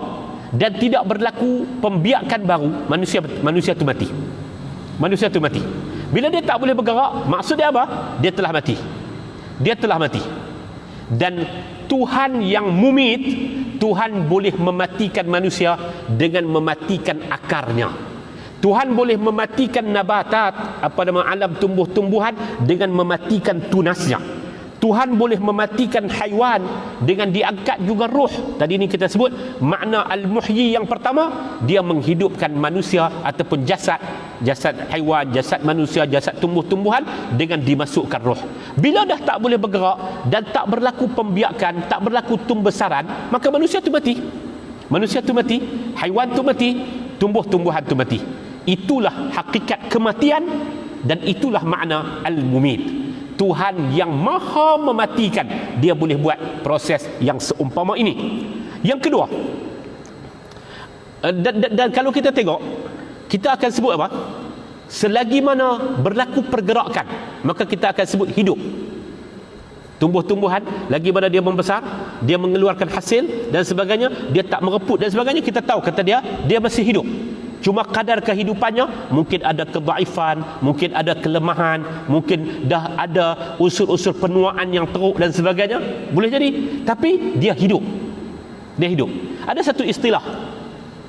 dan tidak berlaku pembiakan baru, manusia itu mati. Manusia itu mati. Bila dia tak boleh bergerak, maksud dia apa? Dia telah mati. Dia telah mati. Dan Tuhan yang mumit, Tuhan boleh mematikan manusia dengan mematikan akarnya. Tuhan boleh mematikan nabatat, alam tumbuh-tumbuhan, dengan mematikan tunasnya. Tuhan boleh mematikan haiwan dengan diangkat juga roh. Tadi ni kita sebut makna al-muhyi yang pertama, dia menghidupkan manusia ataupun jasad haiwan, jasad manusia, jasad tumbuh-tumbuhan dengan dimasukkan roh. Bila dah tak boleh bergerak dan tak berlaku pembiakan, tak berlaku tumbesaran, maka manusia tu mati. Manusia tu mati, haiwan tu mati, tumbuh-tumbuhan tu mati. Itulah hakikat kematian dan itulah makna al-mumit. Tuhan yang maha mematikan, dia boleh buat proses yang seumpama ini. Yang kedua, dan kalau kita tengok, kita akan sebut apa? Selagi mana berlaku pergerakan, maka kita akan sebut hidup. tumbuh-tumbuhan, lagi mana dia membesar, dia mengeluarkan hasil dan sebagainya, dia tak mereput dan sebagainya, kita tahu kata dia masih hidup. Cuma kadar kehidupannya mungkin ada kedaifan, mungkin ada kelemahan, mungkin dah ada unsur-unsur penuaan yang teruk dan sebagainya, boleh jadi, tapi dia hidup. Dia hidup. Ada satu istilah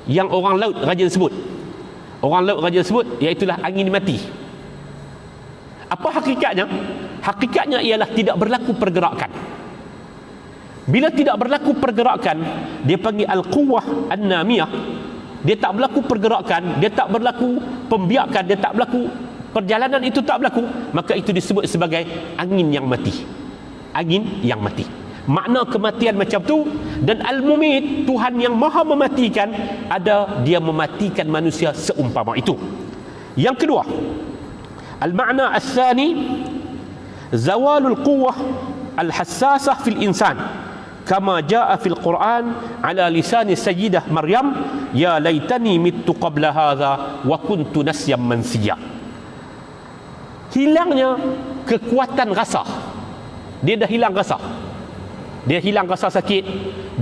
yang orang laut rajin sebut. Orang laut rajin sebut, iaitulah angin mati. Apa hakikatnya? Hakikatnya ialah tidak berlaku pergerakan. Bila tidak berlaku pergerakan, dia panggil al-quwwah an-namiyah. Dia tak berlaku pergerakan, dia tak berlaku pembiakan, dia tak berlaku perjalanan, itu tak berlaku, maka itu disebut sebagai angin yang mati. Angin yang mati. Makna kematian macam tu. Dan al-mumit, Tuhan yang maha mematikan, ada dia mematikan manusia seumpama itu. Yang kedua, al-ma'na al-thani, zawalul quwwah al-hassasah fil insan, kama jaa fil Quran ala lisani sayyidah Maryam, ya laitani mittu qabla hadha wa kuntu nasyam mansiya. Hilangnya kekuatan rasa. Dia dah hilang rasa. Dia hilang rasa sakit,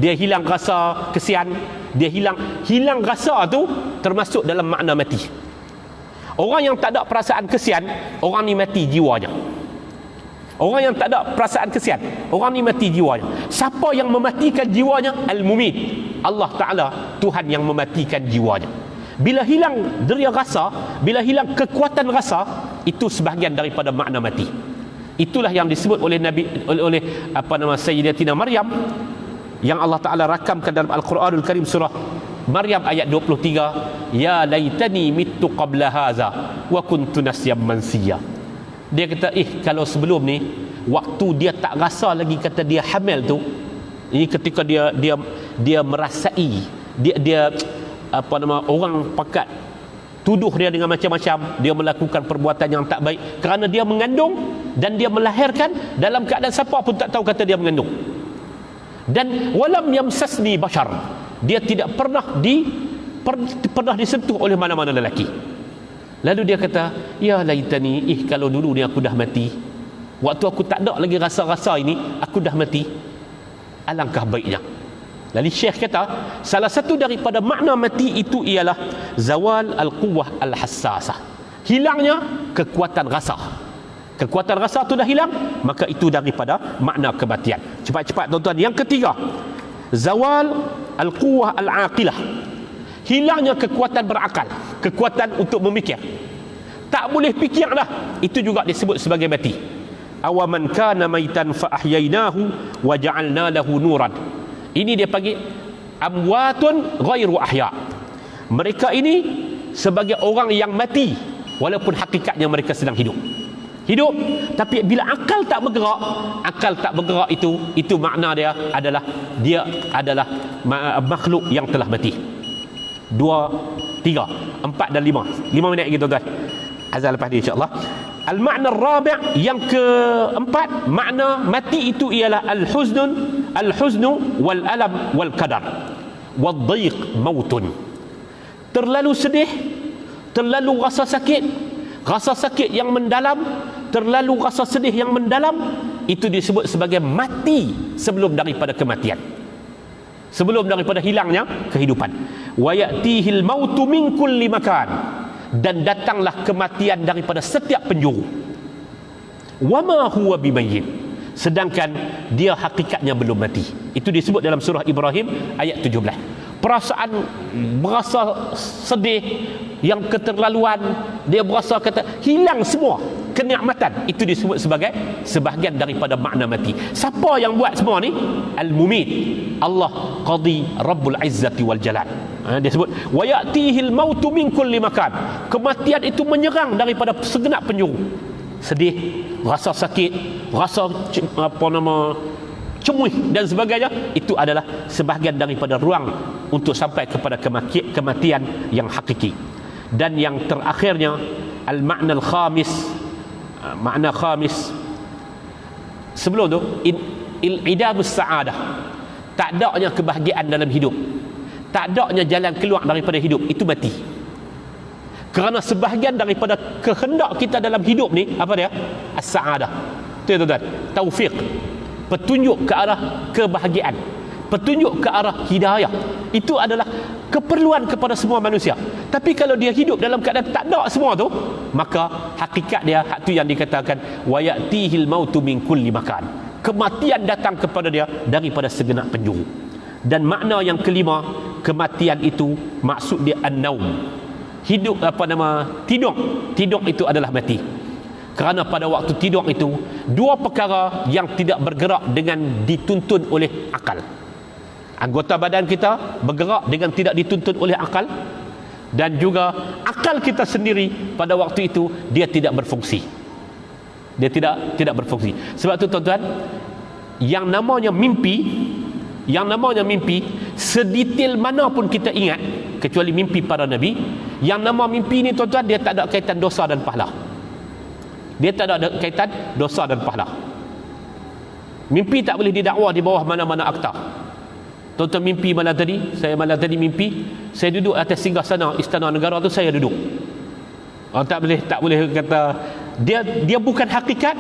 dia hilang rasa kesian, dia hilang rasa tu termasuk dalam makna mati. Orang yang tak ada perasaan kesian, orang ni mati jiwanya. Orang yang tak ada perasaan kesian, orang ni mati jiwanya. Siapa yang mematikan jiwanya? Al-Mumit. Allah Ta'ala, Tuhan yang mematikan jiwanya. Bila hilang deria rasa, bila hilang kekuatan rasa, itu sebahagian daripada makna mati. Itulah yang disebut oleh Sayyidatina Maryam, yang Allah Ta'ala rakamkan dalam Al-Quranul Karim surah Maryam ayat 23, ya laitani mittu qabla hadza wa kuntu nasyam mansiya. Dia kata, kalau sebelum ni waktu dia tak rasa lagi kata dia hamil tu, ini ketika dia merasai, dia orang pakat tuduh dia dengan macam-macam, dia melakukan perbuatan yang tak baik kerana dia mengandung dan dia melahirkan dalam keadaan siapa pun tak tahu kata dia mengandung. Dan walam yamsasni bashar, dia tidak pernah disentuh oleh mana-mana lelaki. Lalu dia kata, ya laitani, kalau dulu ni aku dah mati, waktu aku tak ada lagi rasa-rasa ini, aku dah mati, alangkah baiknya. Lalu Syekh kata, salah satu daripada makna mati itu ialah zawal al-quwwah al-hassasah. Hilangnya kekuatan rasa. Kekuatan rasa itu dah hilang, maka itu daripada makna kematian. Cepat-cepat tuan-tuan. Yang ketiga, zawal al-quwwah al-aqilah. Hilangnya kekuatan berakal, kekuatan untuk memikir. Tak boleh fikir dah, itu juga disebut sebagai mati. Awaman kana maitan fa ahyainahu wa ja'alna lahu nuran. Ini dia panggil amwatun ghairu ahya. Mereka ini sebagai orang yang mati walaupun hakikatnya mereka sedang hidup. Hidup, tapi bila akal tak bergerak itu makna dia adalah makhluk yang telah mati. 2, 3, 4 dan 5 minit lagi tuan-tuan. Azal lepas ni insya-Allah. Al-makna ar-rabi', yang keempat, makna mati itu ialah al-huznu wal alam wal qadar wal dhiq mautun. Terlalu sedih, terlalu rasa sakit yang mendalam, terlalu rasa sedih yang mendalam, itu disebut sebagai mati sebelum daripada kematian, sebelum daripada hilangnya kehidupan. Wa ya'tihil mautu min kulli makan, dan datanglah kematian daripada setiap penjuru. Wa ma huwa bimayyit, sedangkan dia hakikatnya belum mati. Itu disebut dalam surah Ibrahim ayat 17. Perasaan berasa sedih yang keterlaluan, dia berasa kata hilang semua kenikmatan, itu disebut sebagai sebahagian daripada makna mati. Siapa yang buat semua ni? Al-Mumit, Allah Qadi Rabbul Izzati wal Jalal. Dia sebut wa ya'tihil mautu min kulli makan. Kematian itu menyerang daripada segenap penjuru. Sedih, rasa sakit, rasa cemuih dan sebagainya, itu adalah sebahagian daripada ruang untuk sampai kepada kematian yang hakiki. Dan yang terakhirnya al-makna al-khamis, makna khamis, sebelum tu idamus sa'adah, tak adanya kebahagiaan dalam hidup, tak adanya jalan keluar daripada hidup, itu mati. Kerana sebahagian daripada kehendak kita dalam hidup ni apa dia? As-sa'adah. Tu tuan-tuan, taufik. petunjuk ke arah kebahagiaan, petunjuk ke arah hidayah. Itu adalah keperluan kepada semua manusia. Tapi kalau dia hidup dalam keadaan tak ada semua tu, maka hakikat dia hak tu yang dikatakan wa ya'tihil mautu min kulli makan. Kematian datang kepada dia daripada segenap penjuru. Dan makna yang kelima, kematian itu maksud dia an-naum. Hidup tidur. Tidur itu adalah mati. Kerana pada waktu tidur itu dua perkara yang tidak bergerak dengan dituntun oleh akal. Anggota badan kita bergerak dengan tidak dituntun oleh akal, dan juga akal kita sendiri pada waktu itu dia tidak berfungsi. Dia tidak berfungsi. Sebab tu tuan-tuan, yang namanya mimpi sedetail mana pun kita ingat, kecuali mimpi para nabi, yang nama mimpi ni tuan-tuan dia tak ada kaitan dosa dan pahala. Dia tak ada kaitan dosa dan pahala. Mimpi tak boleh didakwa di bawah mana-mana akta. Tuan-tuan mimpi malam tadi, saya mimpi saya duduk atas singgasana Istana Negara tu, saya duduk. Tak boleh kata dia bukan hakikat,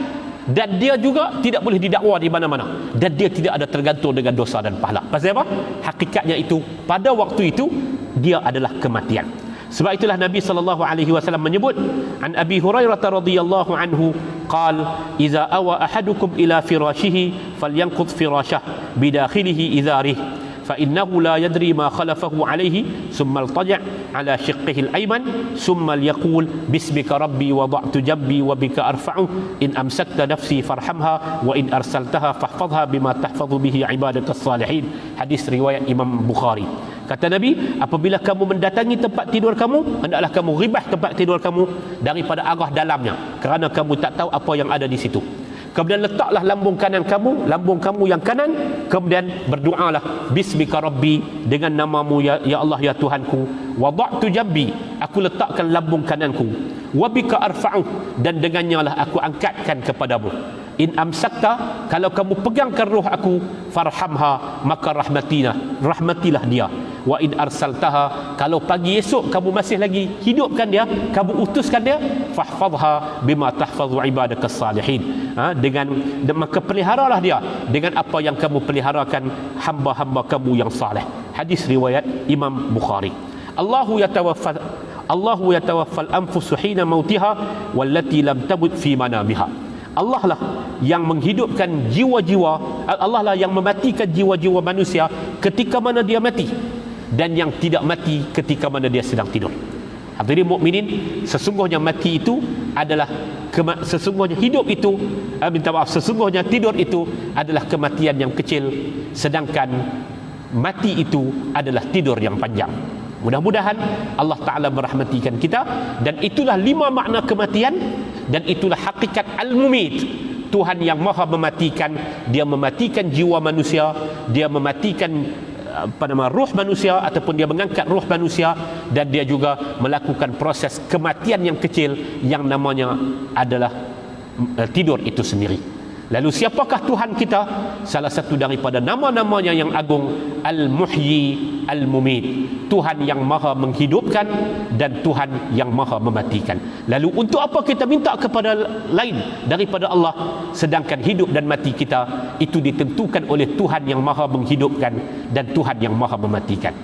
dan dia juga tidak boleh didakwa di mana-mana, dan dia tidak ada tergantung dengan dosa dan pahala. Pasal apa? Hakikatnya itu pada waktu itu dia adalah kematian. Sebab itulah Nabi sallallahu alaihi wasallam menyebut, an Abi Hurairah radhiyallahu anhu qal iza awa ahadukum ila firashihi falyanqud firashah bidakhilihi idharih fa innahu la yadri ma khalafahu alaihi summa altaja' ala shiqqihi al-ayman summa yaqul bismika rabbi wada'tu jambi wa bika arfa'u in amsakta nafsi farhamha wa in arsaltaha fahfadhha bima tahfadhu bihi ibadakas salihin. Hadis riwayat Imam Bukhari. Kata Nabi, apabila kamu mendatangi tempat tidur kamu, hendaklah kamu ribah tempat tidur kamu daripada arah dalamnya, kerana kamu tak tahu apa yang ada di situ. Kemudian letaklah lambung kamu yang kanan, kemudian berdoalah bismika rabbi, dengan namamu ya Allah ya Tuhanku, wada'tu jambi, aku letakkan lambung kananku, wa bika arfa'u, dan dengannya lah aku angkatkan kepadamu. In amsakta, kalau kamu pegangkan roh aku, farhamha, maka rahmatilah dia. Wa in arsaltaha, kalau pagi esok kamu masih lagi hidupkan dia, kamu utuskan dia, fahfadha bima tahfadhu ibadakas salihin. Maka peliharalah dia dengan apa yang kamu peliharakan hamba-hamba kamu yang saleh. Hadis riwayat Imam Bukhari. Allahu yatawaffal anfusu hina mautiha wallati lam tabut fi manamiha. Allah lah yang menghidupkan jiwa-jiwa, Allah lah yang mematikan jiwa-jiwa manusia ketika mana dia mati, dan yang tidak mati ketika mana dia sedang tidur. Hadirin mukminin, sesungguhnya mati itu adalah sesungguhnya hidup itu, sesungguhnya tidur itu adalah kematian yang kecil, sedangkan mati itu adalah tidur yang panjang. Mudah-mudahan Allah Ta'ala merahmatikan kita, dan itulah 5 makna kematian, dan itulah hakikat al-mumit. Tuhan yang maha mematikan, dia mematikan jiwa manusia, dia mematikan ruh manusia, ataupun dia mengangkat ruh manusia, dan dia juga melakukan proses kematian yang kecil yang namanya adalah tidur itu sendiri. Lalu siapakah Tuhan kita? Salah satu daripada nama-namanya yang agung, Al-Muhyi Al-Mumit, Tuhan yang maha menghidupkan dan Tuhan yang maha mematikan. Lalu untuk apa kita minta kepada lain daripada Allah, sedangkan hidup dan mati kita itu ditentukan oleh Tuhan yang maha menghidupkan dan Tuhan yang maha mematikan.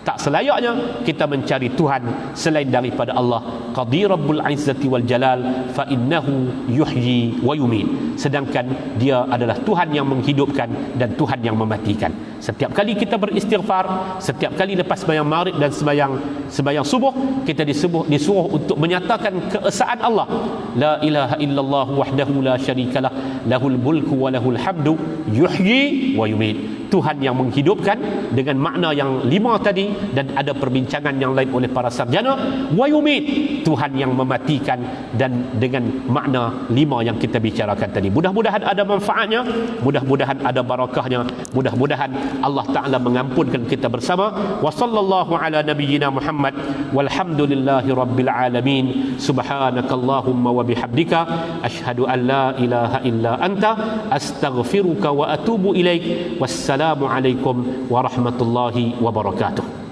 Tak selayaknya kita mencari Tuhan selain daripada Allah. Qadi Rabbul Izzati wal Jalal fa innahu yuhyi wa yumit. Sedangkan dia adalah Tuhan yang menghidupkan dan Tuhan yang mematikan. Setiap kali kita beristighfar, setiap kali lepas sembahyang maghrib dan sembahyang subuh, kita disuruh untuk menyatakan keesaan Allah. La ilaha illallah wahdahu la syarikalah, lahul mulku wa lahul hamdu, yuhyi wa yumit. Tuhan yang menghidupkan dengan makna yang 5 tadi, dan ada perbincangan yang lain oleh para sarjana. Wa yumit, Tuhan yang mematikan, dan dengan makna 5 yang kita bicarakan tadi. Mudah-mudahan ada manfaatnya, mudah-mudahan ada barakahnya, mudah-mudahan Allah Ta'ala mengampunkan kita bersama. Wa sallallahu ala nabiyyina Muhammad walhamdulillahi rabbil alamin. Subhanakallahumma wa bihamdika ashhadu an la ilaha illa anta astaghfiruka wa atubu ilaik. Wassalamu alaikum warahmatullahi wabarakatuh.